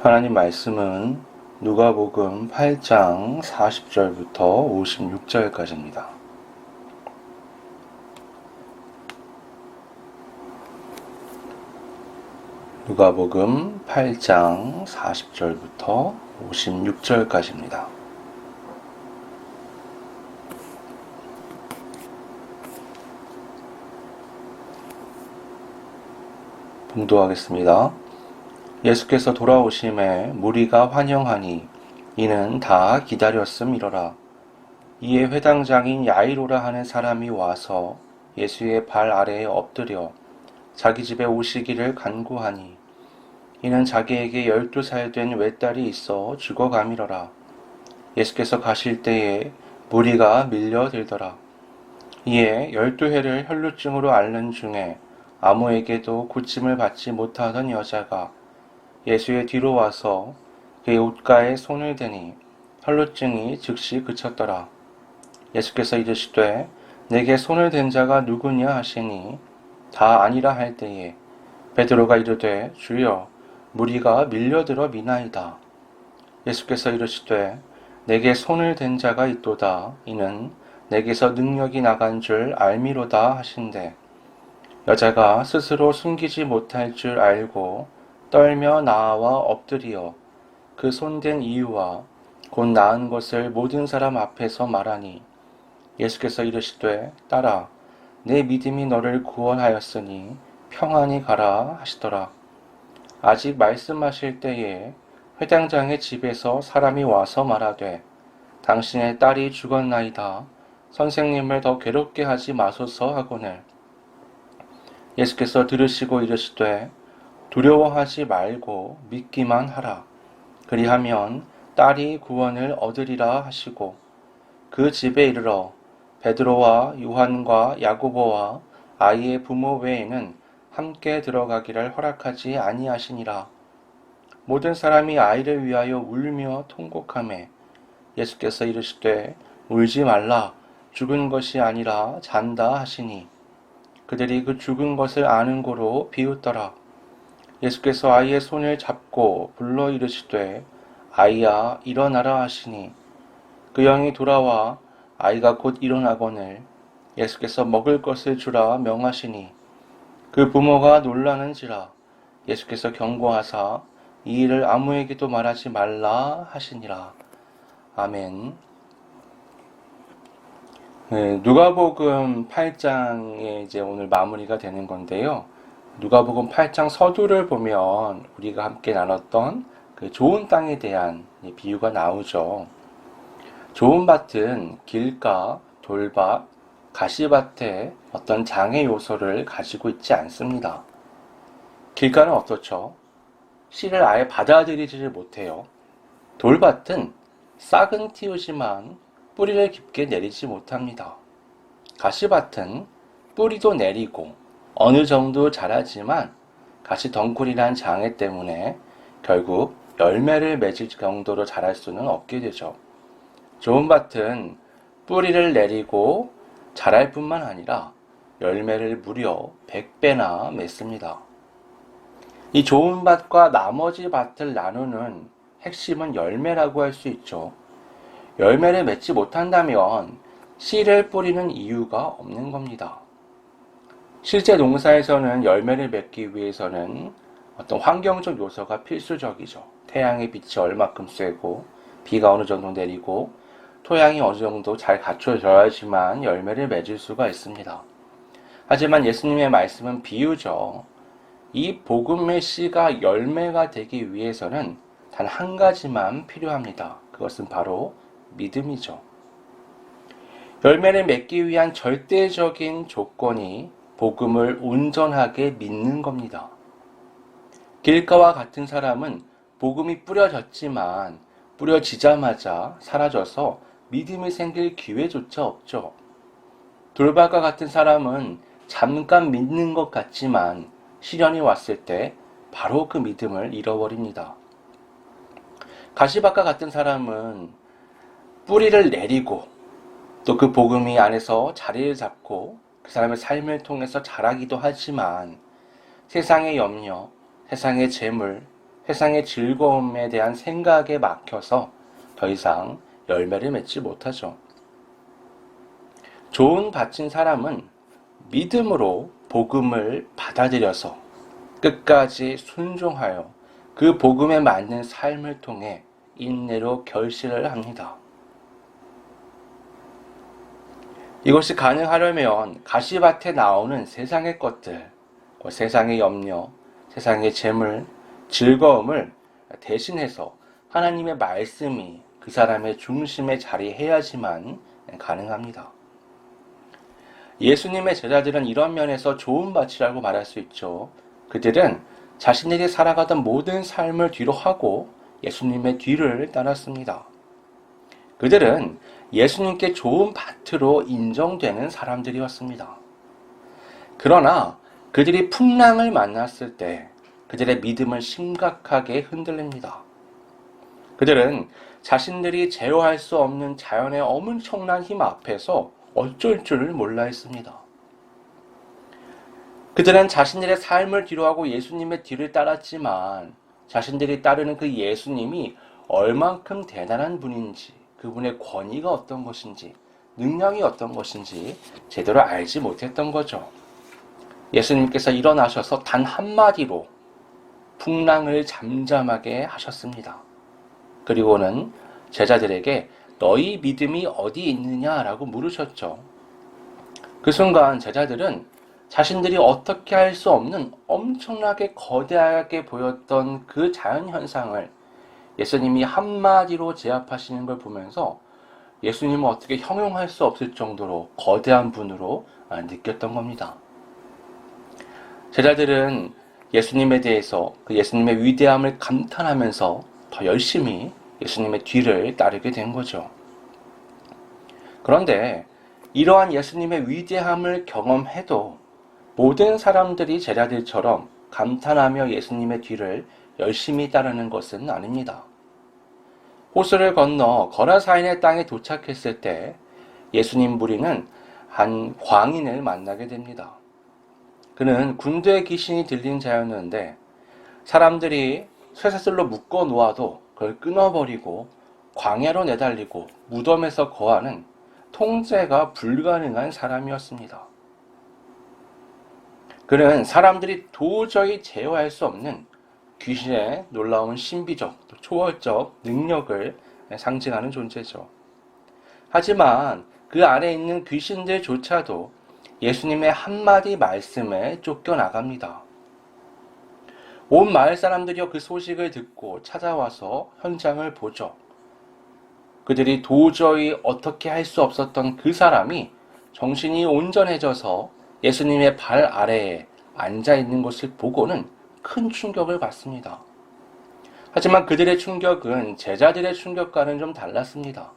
하나님 말씀은 누가복음 8장 40절부터 56절까지입니다. 누가복음 8장 40절부터 56절까지입니다. 봉독하겠습니다. 예수께서 돌아오심에 무리가 환영하니 이는 다 기다렸음이로라. 이에 회당장인 야이로라 하는 사람이 와서 예수의 발 아래에 엎드려 자기 집에 오시기를 간구하니 이는 자기에게 12살 된 외딸이 있어 죽어감이로라. 예수께서 가실 때에 무리가 밀려들더라. 이에 12해를 혈루증으로 앓는 중에 아무에게도 고침을 받지 못하던 여자가 예수의 뒤로 와서 그의 옷가에 손을 대니 혈루증이 즉시 그쳤더라. 예수께서 이르시되 내게 손을 댄 자가 누구냐 하시니 다 아니라 할 때에 베드로가 이르되 주여 무리가 밀려들어 미나이다. 예수께서 이르시되 내게 손을 댄 자가 있도다. 이는 내게서 능력이 나간 줄 알미로다 하신대. 여자가 스스로 숨기지 못할 줄 알고 떨며 나와 엎드리어 그 손댄 이유와 곧 나은 것을 모든 사람 앞에서 말하니 예수께서 이르시되 딸아 내 믿음이 너를 구원하였으니 평안히 가라 하시더라. 아직 말씀하실 때에 회당장의 집에서 사람이 와서 말하되 당신의 딸이 죽었나이다. 선생님을 더 괴롭게 하지 마소서 하거늘 예수께서 들으시고 이르시되 두려워하지 말고 믿기만 하라. 그리하면 딸이 구원을 얻으리라 하시고 그 집에 이르러 베드로와 요한과 야고보와 아이의 부모 외에는 함께 들어가기를 허락하지 아니하시니라. 모든 사람이 아이를 위하여 울며 통곡하매 예수께서 이르시되 울지 말라. 죽은 것이 아니라 잔다 하시니 그들이 그 죽은 것을 아는 고로 비웃더라. 예수께서 아이의 손을 잡고 불러 이르시되 아이야 일어나라 하시니 그 영이 돌아와 아이가 곧 일어나거늘 예수께서 먹을 것을 주라 명하시니 그 부모가 놀라는지라. 예수께서 경고하사 이 일을 아무에게도 말하지 말라 하시니라. 아멘. 누가복음 8장에 이제 오늘 마무리가 되는 건데요. 누가복음 8장 서두를 보면 우리가 함께 나눴던 그 좋은 땅에 대한 비유가 나오죠. 좋은 밭은 길가, 돌밭, 가시밭의 어떤 장애 요소를 가지고 있지 않습니다. 길가는 어떻죠? 씨를 아예 받아들이지를 못해요. 돌밭은 싹은 틔우지만 뿌리를 깊게 내리지 못합니다. 가시밭은 뿌리도 내리고 어느 정도 자라지만 가시덩굴이란 장애 때문에 결국 열매를 맺을 정도로 자랄 수는 없게 되죠. 좋은 밭은 뿌리를 내리고 자랄 뿐만 아니라 열매를 무려 100배나 맺습니다. 이 좋은 밭과 나머지 밭을 나누는 핵심은 열매라고 할 수 있죠. 열매를 맺지 못한다면 씨를 뿌리는 이유가 없는 겁니다. 실제 농사에서는 열매를 맺기 위해서는 어떤 환경적 요소가 필수적이죠. 태양의 빛이 얼마큼 쐬고 비가 어느 정도 내리고 토양이 어느 정도 잘 갖춰져야지만 열매를 맺을 수가 있습니다. 하지만 예수님의 말씀은 비유죠. 이 복음의 씨가 열매가 되기 위해서는 단 한 가지만 필요합니다. 그것은 바로 믿음이죠. 열매를 맺기 위한 절대적인 조건이 복음을 온전하게 믿는 겁니다. 길가와 같은 사람은 복음이 뿌려졌지만 뿌려지자마자 사라져서 믿음이 생길 기회조차 없죠. 돌밭과 같은 사람은 잠깐 믿는 것 같지만 시련이 왔을 때 바로 그 믿음을 잃어버립니다. 가시밭과 같은 사람은 뿌리를 내리고 또 그 복음이 안에서 자리를 잡고 그 사람의 삶을 통해서 자라기도 하지만 세상의 염려, 세상의 재물, 세상의 즐거움에 대한 생각에 막혀서 더 이상 열매를 맺지 못하죠. 좋은 밭인 사람은 믿음으로 복음을 받아들여서 끝까지 순종하여 그 복음에 맞는 삶을 통해 인내로 결실을 합니다. 이것이 가능하려면 가시밭에 나오는 세상의 것들, 세상의 염려, 세상의 재물, 즐거움을 대신해서 하나님의 말씀이 그 사람의 중심에 자리해야지만 가능합니다. 예수님의 제자들은 이런 면에서 좋은 밭이라고 말할 수 있죠. 그들은 자신들이 살아가던 모든 삶을 뒤로 하고 예수님의 뒤를 따랐습니다. 그들은 예수님께 좋은 밭으로 인정되는 사람들이었습니다. 그러나 그들이 풍랑을 만났을 때 그들의 믿음은 심각하게 흔들립니다. 그들은 자신들이 제어할 수 없는 자연의 엄청난 힘 앞에서 어쩔 줄 몰라 했습니다. 그들은 자신들의 삶을 뒤로하고 예수님의 뒤를 따랐지만 자신들이 따르는 그 예수님이 얼만큼 대단한 분인지, 그분의 권위가 어떤 것인지, 능력이 어떤 것인지 제대로 알지 못했던 거죠. 예수님께서 일어나셔서 단 한마디로 풍랑을 잠잠하게 하셨습니다. 그리고는 제자들에게 너희 믿음이 어디 있느냐라고 물으셨죠. 그 순간 제자들은 자신들이 어떻게 할 수 없는 엄청나게 거대하게 보였던 그 자연현상을 예수님이 한마디로 제압하시는 걸 보면서 예수님은 어떻게 형용할 수 없을 정도로 거대한 분으로 느꼈던 겁니다. 제자들은 예수님에 대해서 그 예수님의 위대함을 감탄하면서 더 열심히 예수님의 뒤를 따르게 된 거죠. 그런데 이러한 예수님의 위대함을 경험해도 모든 사람들이 제자들처럼 감탄하며 예수님의 뒤를 열심히 따르는 것은 아닙니다. 호수를 건너 거라사인의 땅에 도착했을 때 예수님 무리는 한 광인을 만나게 됩니다. 그는 군대의 귀신이 들린 자였는데 사람들이 쇠사슬로 묶어 놓아도 그걸 끊어버리고 광야로 내달리고 무덤에서 거하는 통제가 불가능한 사람이었습니다. 그는 사람들이 도저히 제어할 수 없는 귀신의 놀라운 신비적, 초월적 능력을 상징하는 존재죠. 하지만 그 안에 있는 귀신들조차도 예수님의 한마디 말씀에 쫓겨나갑니다. 온 마을 사람들이여 그 소식을 듣고 찾아와서 현장을 보죠. 그들이 도저히 어떻게 할 수 없었던 그 사람이 정신이 온전해져서 예수님의 발 아래에 앉아있는 것을 보고는 큰 충격을 받습니다. 하지만 그들의 충격은 제자들의 충격과는 좀 달랐습니다.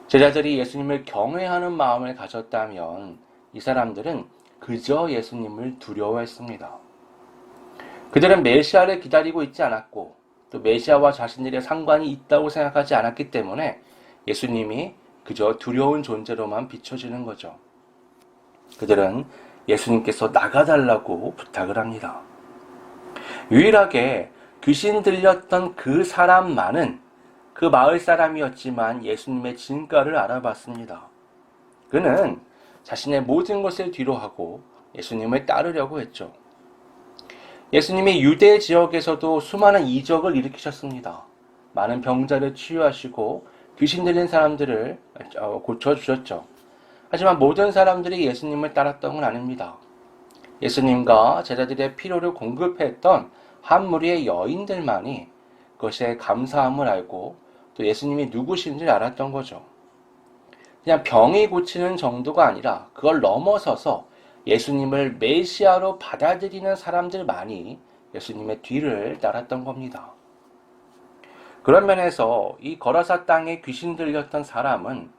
제자들이 예수님을 경외하는 마음을 가졌다면 이 사람들은 그저 예수님을 두려워했습니다. 그들은 메시아를 기다리고 있지 않았고 또 메시아와 자신들의 상관이 있다고 생각하지 않았기 때문에 예수님이 그저 두려운 존재로만 비춰지는 거죠. 그들은 예수님께서 나가달라고 부탁을 합니다. 유일하게 귀신 들렸던 그 사람만은 그 마을 사람이었지만 예수님의 진가를 알아봤습니다. 그는 자신의 모든 것을 뒤로하고 예수님을 따르려고 했죠. 예수님이 유대 지역에서도 수많은 이적을 일으키셨습니다. 많은 병자를 치유하시고 귀신 들린 사람들을 고쳐주셨죠. 하지만 모든 사람들이 예수님을 따랐던 건 아닙니다. 예수님과 제자들의 필요를 공급했던 한 무리의 여인들만이 그것의 감사함을 알고 또 예수님이 누구신지 알았던 거죠. 그냥 병이 고치는 정도가 아니라 그걸 넘어서서 예수님을 메시아로 받아들이는 사람들만이 예수님의 뒤를 따랐던 겁니다. 그런 면에서 이 거라사 땅에 귀신 들렸던 사람은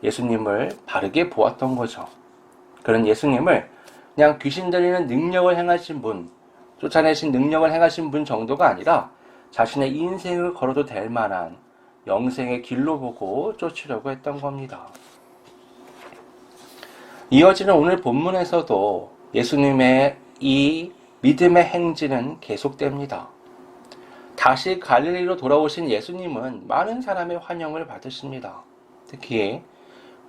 예수님을 바르게 보았던 거죠. 그런 예수님을 그냥 귀신 들리는 능력을 행하신 분, 쫓아내신 능력을 행하신 분 정도가 아니라 자신의 인생을 걸어도 될 만한 영생의 길로 보고 쫓으려고 했던 겁니다. 이어지는 오늘 본문에서도 예수님의 이 믿음의 행진은 계속됩니다. 다시 갈릴리로 돌아오신 예수님은 많은 사람의 환영을 받으십니다. 특히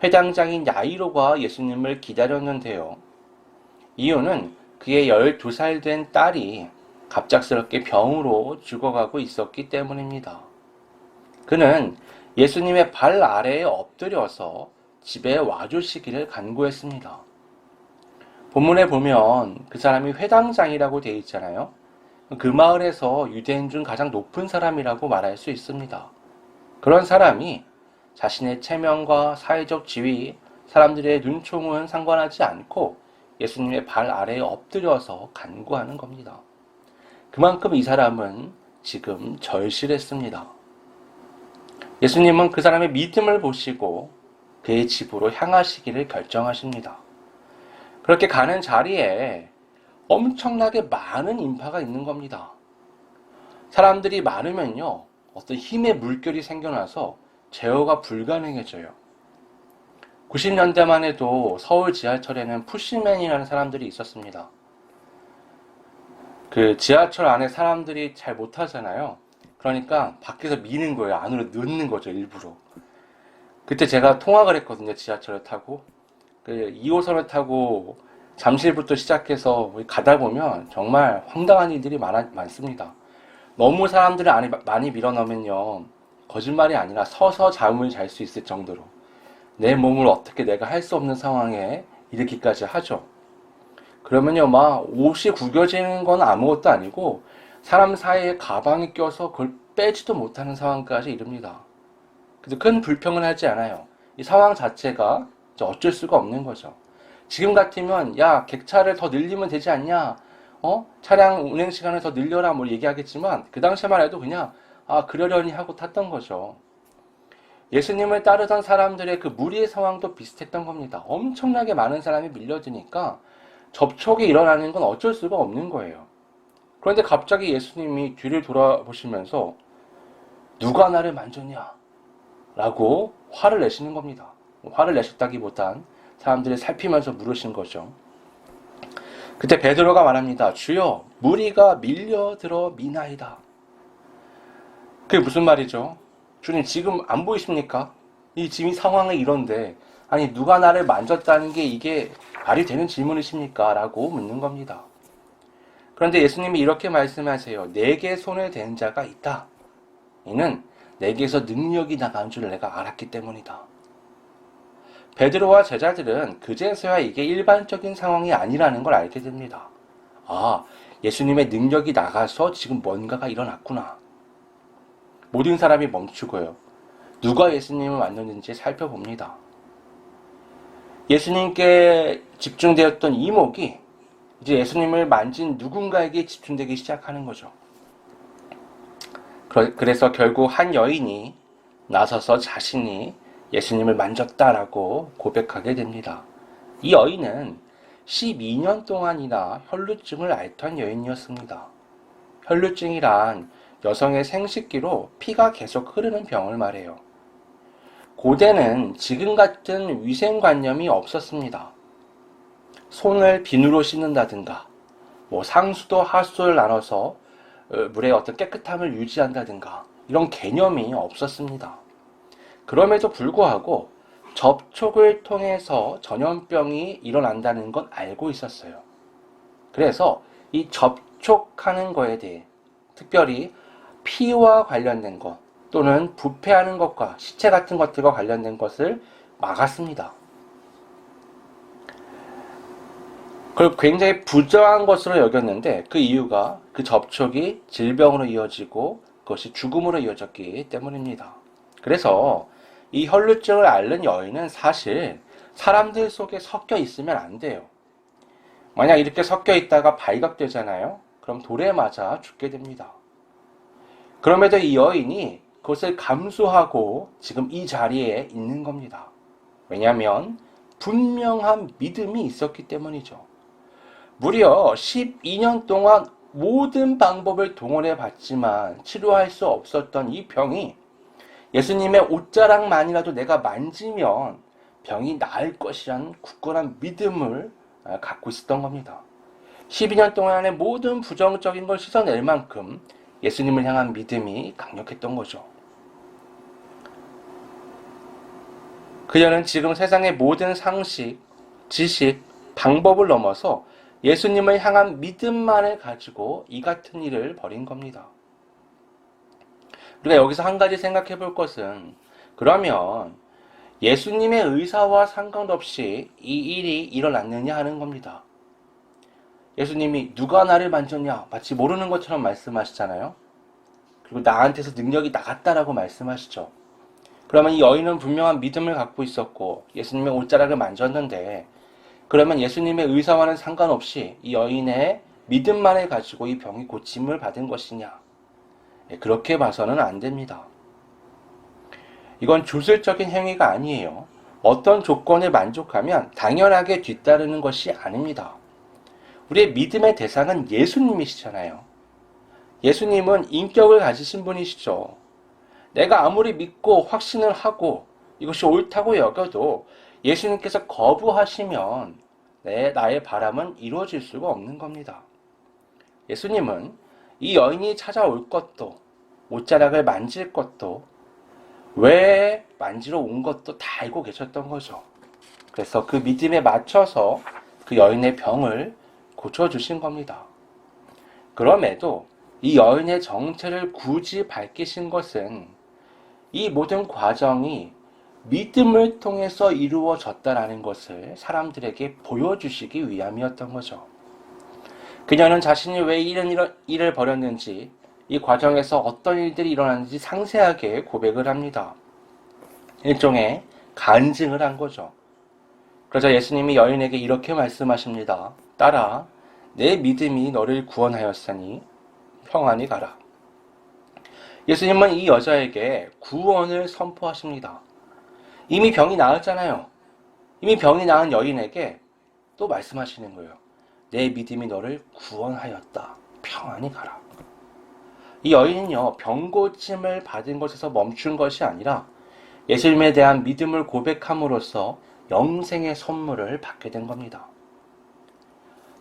회당장인 야이로가 예수님을 기다렸는데요. 이유는 그의 12살 된 딸이 갑작스럽게 병으로 죽어가고 있었기 때문입니다. 그는 예수님의 발 아래에 엎드려서 집에 와주시기를 간구했습니다. 본문에 보면 그 사람이 회당장이라고 되어 있잖아요. 그 마을에서 유대인 중 가장 높은 사람이라고 말할 수 있습니다. 그런 사람이 자신의 체면과 사회적 지위, 사람들의 눈총은 상관하지 않고 예수님의 발 아래에 엎드려서 간구하는 겁니다. 그만큼 이 사람은 지금 절실했습니다. 예수님은 그 사람의 믿음을 보시고 그의 집으로 향하시기를 결정하십니다. 그렇게 가는 자리에 엄청나게 많은 인파가 있는 겁니다. 사람들이 많으면요, 어떤 힘의 물결이 생겨나서 제어가 불가능해져요. 90년대만 해도 서울 지하철에는 푸시맨이라는 사람들이 있었습니다. 그 지하철 안에 사람들이 잘 못 타잖아요. 그러니까 밖에서 미는 거예요. 안으로 넣는 거죠, 일부러. 그때 제가 통학을 했거든요, 지하철을 타고. 그 2호선을 타고 잠실부터 시작해서 가다 보면 정말 황당한 일들이 많습니다. 너무 사람들을 안에 많이 밀어넣으면요, 거짓말이 아니라 서서 잠을 잘 수 있을 정도로 내 몸을 어떻게 내가 할 수 없는 상황에 이르기까지 하죠. 그러면요, 막 옷이 구겨지는 건 아무것도 아니고 사람 사이에 가방이 껴서 그걸 빼지도 못하는 상황까지 이릅니다. 그래서 큰 불평은 하지 않아요. 이 상황 자체가 어쩔 수가 없는 거죠. 지금 같으면 야, 객차를 더 늘리면 되지 않냐? 차량 운행 시간을 더 늘려라 뭐 얘기하겠지만 그 당시만 해도 그냥 그러려니 하고 탔던 거죠. 예수님을 따르던 사람들의 그 무리의 상황도 비슷했던 겁니다. 엄청나게 많은 사람이 밀려드니까 접촉이 일어나는 건 어쩔 수가 없는 거예요. 그런데 갑자기 예수님이 뒤를 돌아보시면서 누가 나를 만졌냐? 라고 화를 내시는 겁니다. 화를 내셨다기보단 사람들이 살피면서 물으신 거죠. 그때 베드로가 말합니다. 주여, 무리가 밀려들어 미나이다. 그게 무슨 말이죠? 주님, 지금 안 보이십니까? 지금 이 상황이 이런데, 아니, 누가 나를 만졌다는 게 이게 말이 되는 질문이십니까? 라고 묻는 겁니다. 그런데 예수님이 이렇게 말씀하세요. 내게 손을 댄 자가 있다. 이는 내게서 능력이 나간 줄 내가 알았기 때문이다. 베드로와 제자들은 그제서야 이게 일반적인 상황이 아니라는 걸 알게 됩니다. 예수님의 능력이 나가서 지금 뭔가가 일어났구나. 모든 사람이 멈추고요. 누가 예수님을 만났는지 살펴봅니다. 예수님께 집중되었던 이목이 이제 예수님을 만진 누군가에게 집중되기 시작하는 거죠. 그래서 결국 한 여인이 나서서 자신이 예수님을 만졌다라고 고백하게 됩니다. 이 여인은 12년 동안이나 혈루증을 앓던 여인이었습니다. 혈루증이란 여성의 생식기로 피가 계속 흐르는 병을 말해요. 고대는 지금 같은 위생관념이 없었습니다. 손을 비누로 씻는다든가, 상수도 하수도를 나눠서 물의 어떤 깨끗함을 유지한다든가, 이런 개념이 없었습니다. 그럼에도 불구하고 접촉을 통해서 전염병이 일어난다는 건 알고 있었어요. 그래서 이 접촉하는 거에 대해 특별히 피와 관련된 것 또는 부패하는 것과 시체 같은 것들과 관련된 것을 막았습니다. 그걸 굉장히 부정한 것으로 여겼는데 그 이유가 그 접촉이 질병으로 이어지고 그것이 죽음으로 이어졌기 때문입니다. 그래서 이 혈루증을 앓는 여인은 사실 사람들 속에 섞여 있으면 안 돼요. 만약 이렇게 섞여 있다가 발각되잖아요. 그럼 돌에 맞아 죽게 됩니다. 그럼에도 이 여인이 그것을 감수하고 지금 이 자리에 있는 겁니다. 왜냐하면 분명한 믿음이 있었기 때문이죠. 무려 12년 동안 모든 방법을 동원해 봤지만 치료할 수 없었던 이 병이 예수님의 옷자락만이라도 내가 만지면 병이 나을 것이라는 굳건한 믿음을 갖고 있었던 겁니다. 12년 동안의 모든 부정적인 걸 씻어낼 만큼 예수님을 향한 믿음이 강력했던 거죠. 그녀는 지금 세상의 모든 상식, 지식, 방법을 넘어서 예수님을 향한 믿음만을 가지고 이 같은 일을 벌인 겁니다. 우리가 여기서 한 가지 생각해 볼 것은, 그러면 예수님의 의사와 상관없이 이 일이 일어났느냐 하는 겁니다. 예수님이 누가 나를 만졌냐 마치 모르는 것처럼 말씀하시잖아요. 그리고 나한테서 능력이 나갔다라고 말씀하시죠. 그러면 이 여인은 분명한 믿음을 갖고 있었고 예수님의 옷자락을 만졌는데, 그러면 예수님의 의사와는 상관없이 이 여인의 믿음만을 가지고 이 병이 고침을 받은 것이냐? 그렇게 봐서는 안 됩니다. 이건 주술적인 행위가 아니에요. 어떤 조건을 만족하면 당연하게 뒤따르는 것이 아닙니다. 우리의 믿음의 대상은 예수님이시잖아요. 예수님은 인격을 가지신 분이시죠. 내가 아무리 믿고 확신을 하고 이것이 옳다고 여겨도 예수님께서 거부하시면 나의 바람은 이루어질 수가 없는 겁니다. 예수님은 이 여인이 찾아올 것도, 옷자락을 만질 것도, 왜 만지러 온 것도 다 알고 계셨던 거죠. 그래서 그 믿음에 맞춰서 그 여인의 병을 고쳐주신 겁니다. 그럼에도 이 여인의 정체를 굳이 밝히신 것은 이 모든 과정이 믿음을 통해서 이루어졌다라는 것을 사람들에게 보여주시기 위함이었던 거죠. 그녀는 자신이 왜 이런 일을 벌였는지, 이 과정에서 어떤 일들이 일어났는지 상세하게 고백을 합니다. 일종의 간증을 한 거죠. 그러자 예수님이 여인에게 이렇게 말씀하십니다. 딸아, 내 믿음이 너를 구원하였으니 평안히 가라. 예수님은 이 여자에게 구원을 선포하십니다. 이미 병이 나았잖아요. 이미 병이 나은 여인에게 또 말씀하시는 거예요. 내 믿음이 너를 구원하였다. 평안히 가라. 이 여인은요, 병고침을 받은 것에서 멈춘 것이 아니라 예수님에 대한 믿음을 고백함으로써 영생의 선물을 받게 된 겁니다.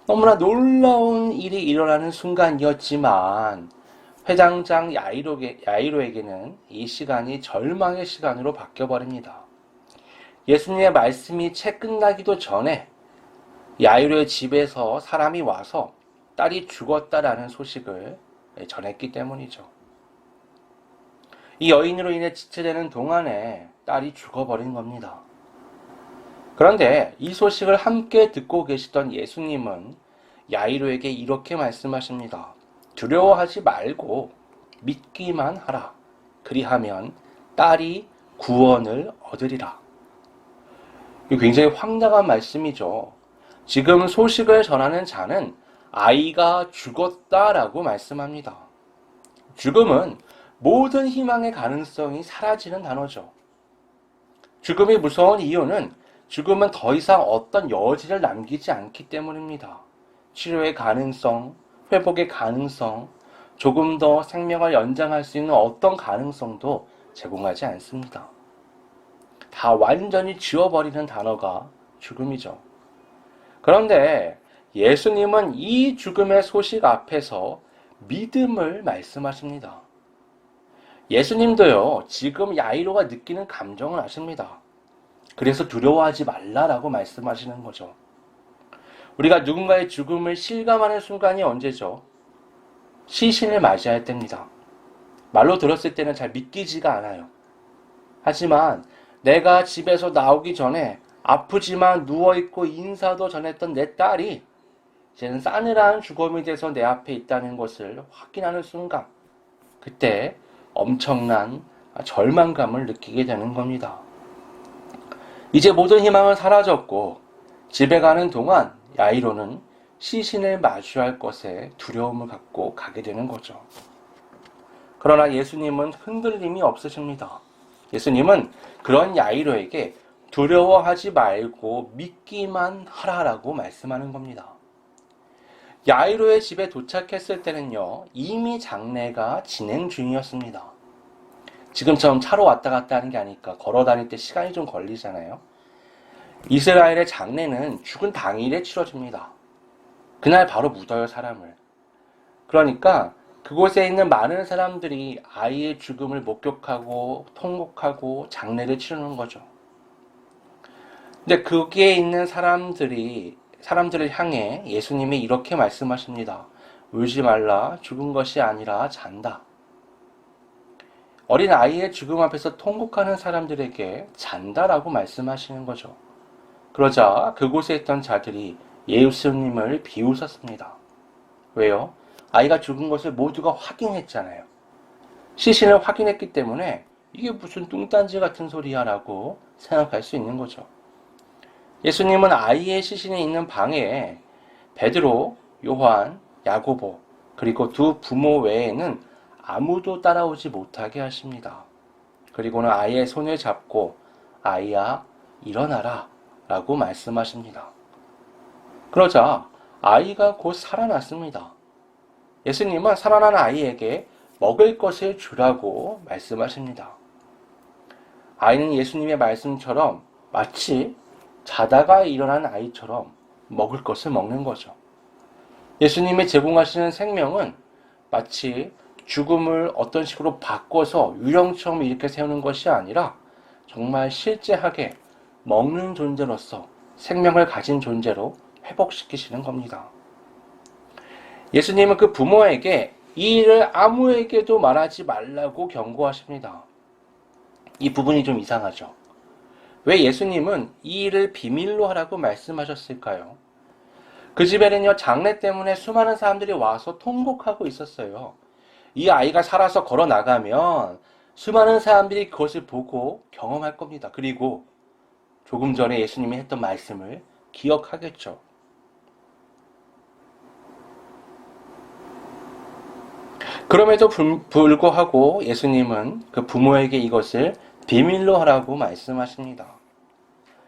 너무나 놀라운 일이 일어나는 순간이었지만 회당장 야이로에게는 이 시간이 절망의 시간으로 바뀌어버립니다. 예수님의 말씀이 채 끝나기도 전에 야이로의 집에서 사람이 와서 딸이 죽었다라는 소식을 전했기 때문이죠. 이 여인으로 인해 지체되는 동안에 딸이 죽어버린 겁니다. 그런데 이 소식을 함께 듣고 계시던 예수님은 야이로에게 이렇게 말씀하십니다. 두려워하지 말고 믿기만 하라. 그리하면 딸이 구원을 얻으리라. 굉장히 황당한 말씀이죠. 지금 소식을 전하는 자는 아이가 죽었다라고 말씀합니다. 죽음은 모든 희망의 가능성이 사라지는 단어죠. 죽음이 무서운 이유는 죽음은 더 이상 어떤 여지를 남기지 않기 때문입니다. 치료의 가능성, 회복의 가능성, 조금 더 생명을 연장할 수 있는 어떤 가능성도 제공하지 않습니다. 다 완전히 지워버리는 단어가 죽음이죠. 그런데 예수님은 이 죽음의 소식 앞에서 믿음을 말씀하십니다. 예수님도요, 지금 야이로가 느끼는 감정을 아십니다. 그래서 두려워하지 말라라고 말씀하시는 거죠. 우리가 누군가의 죽음을 실감하는 순간이 언제죠? 시신을 맞이할 때입니다. 말로 들었을 때는 잘 믿기지가 않아요. 하지만 내가 집에서 나오기 전에 아프지만 누워있고 인사도 전했던 내 딸이 이제는 싸늘한 죽음이 돼서 내 앞에 있다는 것을 확인하는 순간, 그때 엄청난 절망감을 느끼게 되는 겁니다. 이제 모든 희망은 사라졌고 집에 가는 동안 야이로는 시신을 마주할 것에 두려움을 갖고 가게 되는 거죠. 그러나 예수님은 흔들림이 없으십니다. 예수님은 그런 야이로에게 두려워하지 말고 믿기만 하라라고 말씀하는 겁니다. 야이로의 집에 도착했을 때는요, 이미 장례가 진행 중이었습니다. 지금처럼 차로 왔다 갔다 하는 게 아니까 걸어 다닐 때 시간이 좀 걸리잖아요. 이스라엘의 장례는 죽은 당일에 치러집니다. 그날 바로 묻어요, 사람을. 그러니까 그곳에 있는 많은 사람들이 아이의 죽음을 목격하고 통곡하고 장례를 치르는 거죠. 근데 거기에 있는 사람들을 향해 예수님이 이렇게 말씀하십니다. 울지 말라, 죽은 것이 아니라 잔다. 어린 아이의 죽음 앞에서 통곡하는 사람들에게 잔다라고 말씀하시는 거죠. 그러자 그곳에 있던 자들이 예수님을 비웃었습니다. 왜요? 아이가 죽은 것을 모두가 확인했잖아요. 시신을 확인했기 때문에 이게 무슨 뚱딴지 같은 소리야 라고 생각할 수 있는 거죠. 예수님은 아이의 시신이 있는 방에 베드로, 요한, 야고보 그리고 두 부모 외에는 아무도 따라오지 못하게 하십니다. 그리고는 아이의 손을 잡고 아이야 일어나라 라고 말씀하십니다. 그러자 아이가 곧 살아났습니다. 예수님은 살아난 아이에게 먹을 것을 주라고 말씀하십니다. 아이는 예수님의 말씀처럼 마치 자다가 일어난 아이처럼 먹을 것을 먹는 거죠. 예수님이 제공하시는 생명은 마치 죽음을 어떤 식으로 바꿔서 유령처럼 이렇게 세우는 것이 아니라 정말 실제하게 먹는 존재로서 생명을 가진 존재로 회복시키시는 겁니다. 예수님은 그 부모에게 이 일을 아무에게도 말하지 말라고 경고하십니다. 이 부분이 좀 이상하죠. 왜 예수님은 이 일을 비밀로 하라고 말씀하셨을까요? 그 집에는요, 장례 때문에 수많은 사람들이 와서 통곡하고 있었어요. 이 아이가 살아서 걸어 나가면 수많은 사람들이 그것을 보고 경험할 겁니다. 그리고 조금 전에 예수님이 했던 말씀을 기억하겠죠. 그럼에도 불구하고 예수님은 그 부모에게 이것을 비밀로 하라고 말씀하십니다.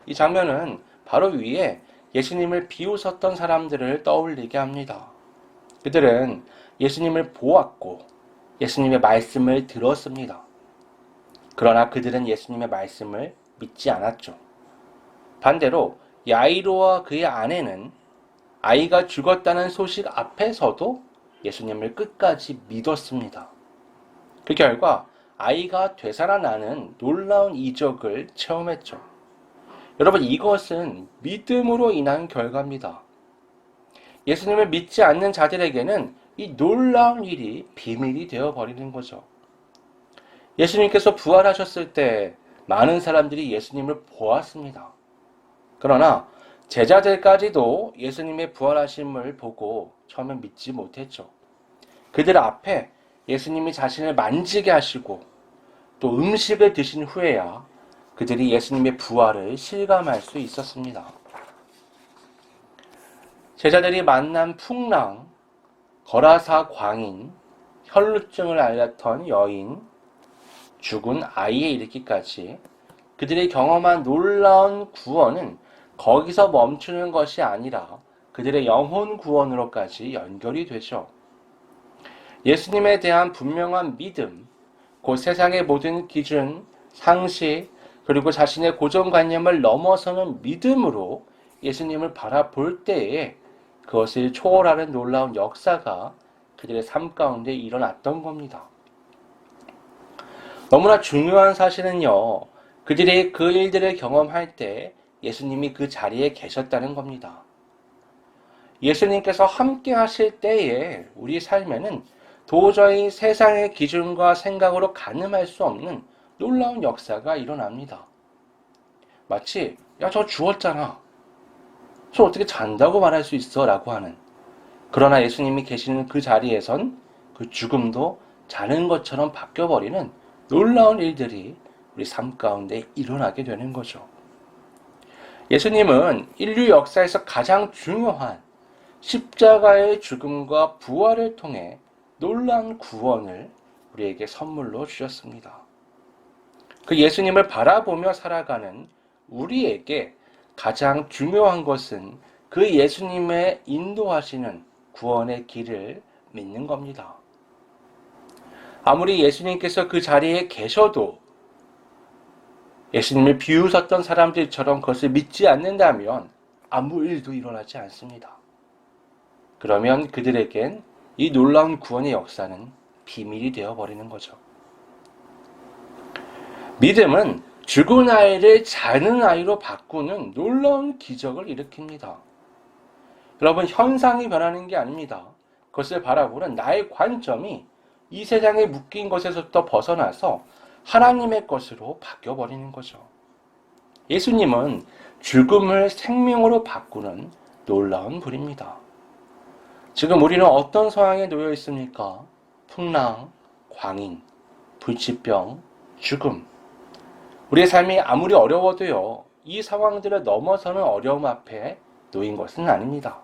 이 장면은 바로 위에 예수님을 비웃었던 사람들을 떠올리게 합니다. 그들은 예수님을 보았고 예수님의 말씀을 들었습니다. 그러나 그들은 예수님의 말씀을 믿지 않았죠. 반대로 야이로와 그의 아내는 아이가 죽었다는 소식 앞에서도 예수님을 끝까지 믿었습니다. 그 결과 아이가 되살아나는 놀라운 이적을 체험했죠. 여러분, 이것은 믿음으로 인한 결과입니다. 예수님을 믿지 않는 자들에게는 이 놀라운 일이 비밀이 되어버리는 거죠. 예수님께서 부활하셨을 때 많은 사람들이 예수님을 보았습니다. 그러나 제자들까지도 예수님의 부활하심을 보고 처음엔 믿지 못했죠. 그들 앞에 예수님이 자신을 만지게 하시고 또 음식을 드신 후에야 그들이 예수님의 부활을 실감할 수 있었습니다. 제자들이 만난 풍랑, 거라사 광인, 혈루증을 앓았던 여인, 죽은 아이에 이르기까지 그들이 경험한 놀라운 구원은 거기서 멈추는 것이 아니라 그들의 영혼 구원으로까지 연결이 되죠. 예수님에 대한 분명한 믿음, 곧 세상의 모든 기준, 상식, 그리고 자신의 고정관념을 넘어서는 믿음으로 예수님을 바라볼 때에 그것을 초월하는 놀라운 역사가 그들의 삶 가운데 일어났던 겁니다. 너무나 중요한 사실은요, 그들이 그 일들을 경험할 때 예수님이 그 자리에 계셨다는 겁니다. 예수님께서 함께 하실 때에 우리 삶에는 도저히 세상의 기준과 생각으로 가늠할 수 없는 놀라운 역사가 일어납니다. 마치 야, 저 죽었잖아. 저 어떻게 잔다고 말할 수 있어? 라고 하는. 그러나 예수님이 계시는 그 자리에선 그 죽음도 자는 것처럼 바뀌어버리는 놀라운 일들이 우리 삶 가운데 일어나게 되는 거죠. 예수님은 인류 역사에서 가장 중요한 십자가의 죽음과 부활을 통해 놀라운 구원을 우리에게 선물로 주셨습니다. 그 예수님을 바라보며 살아가는 우리에게 가장 중요한 것은 그 예수님의 인도하시는 구원의 길을 믿는 겁니다. 아무리 예수님께서 그 자리에 계셔도 예수님을 비웃었던 사람들처럼 그것을 믿지 않는다면 아무 일도 일어나지 않습니다. 그러면 그들에겐 이 놀라운 구원의 역사는 비밀이 되어버리는 거죠. 믿음은 죽은 아이를 사는 아이로 바꾸는 놀라운 기적을 일으킵니다. 여러분, 현상이 변하는 게 아닙니다. 그것을 바라보는 나의 관점이 이 세상에 묶인 것에서부터 벗어나서 하나님의 것으로 바뀌어버리는 거죠. 예수님은 죽음을 생명으로 바꾸는 놀라운 분입니다. 지금 우리는 어떤 상황에 놓여 있습니까? 풍랑, 광인, 불치병, 죽음. 우리의 삶이 아무리 어려워도요, 이 상황들을 넘어서는 어려움 앞에 놓인 것은 아닙니다.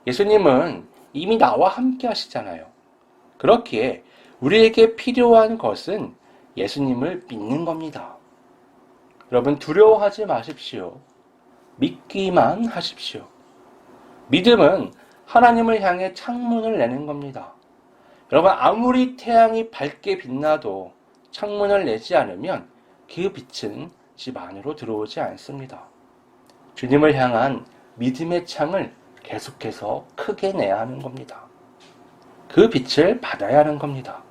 예수님은 이미 나와 함께 하시잖아요. 그렇기에 우리에게 필요한 것은 예수님을 믿는 겁니다. 여러분, 두려워하지 마십시오. 믿기만 하십시오. 믿음은 하나님을 향해 창문을 내는 겁니다. 여러분, 아무리 태양이 밝게 빛나도 창문을 내지 않으면 그 빛은 집 안으로 들어오지 않습니다. 주님을 향한 믿음의 창을 계속해서 크게 내야 하는 겁니다. 그 빛을 받아야 하는 겁니다.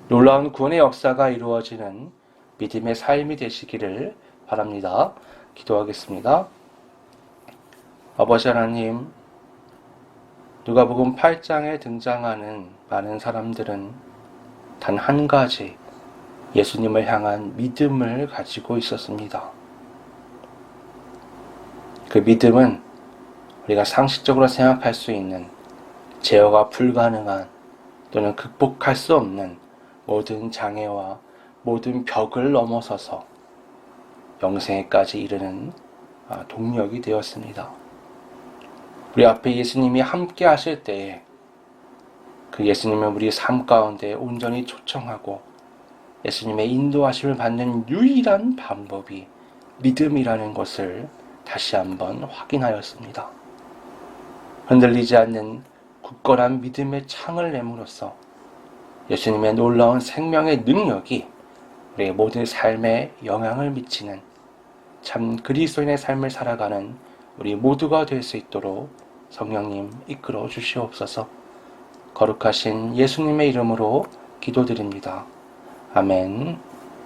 놀라운 구원의 역사가 이루어지는 믿음의 삶이 되시기를 바랍니다. 기도하겠습니다. 아버지 하나님, 누가복음 8장에 등장하는 많은 사람들은 단 한 가지 예수님을 향한 믿음을 가지고 있었습니다. 그 믿음은 우리가 상식적으로 생각할 수 있는 제어가 불가능한 또는 극복할 수 없는 모든 장애와 모든 벽을 넘어서서 영생에까지 이르는 동력이 되었습니다. 우리 앞에 예수님이 함께 하실 때에 그 예수님을 우리 삶 가운데 온전히 초청하고 예수님의 인도하심을 받는 유일한 방법이 믿음이라는 것을 다시 한번 확인하였습니다. 흔들리지 않는 굳건한 믿음의 창을 내므로써 예수님의 놀라운 생명의 능력이 우리의 모든 삶에 영향을 미치는 참 그리스도인의 삶을 살아가는 우리 모두가 될 수 있도록 성령님 이끌어 주시옵소서. 거룩하신 예수님의 이름으로 기도드립니다. 아멘.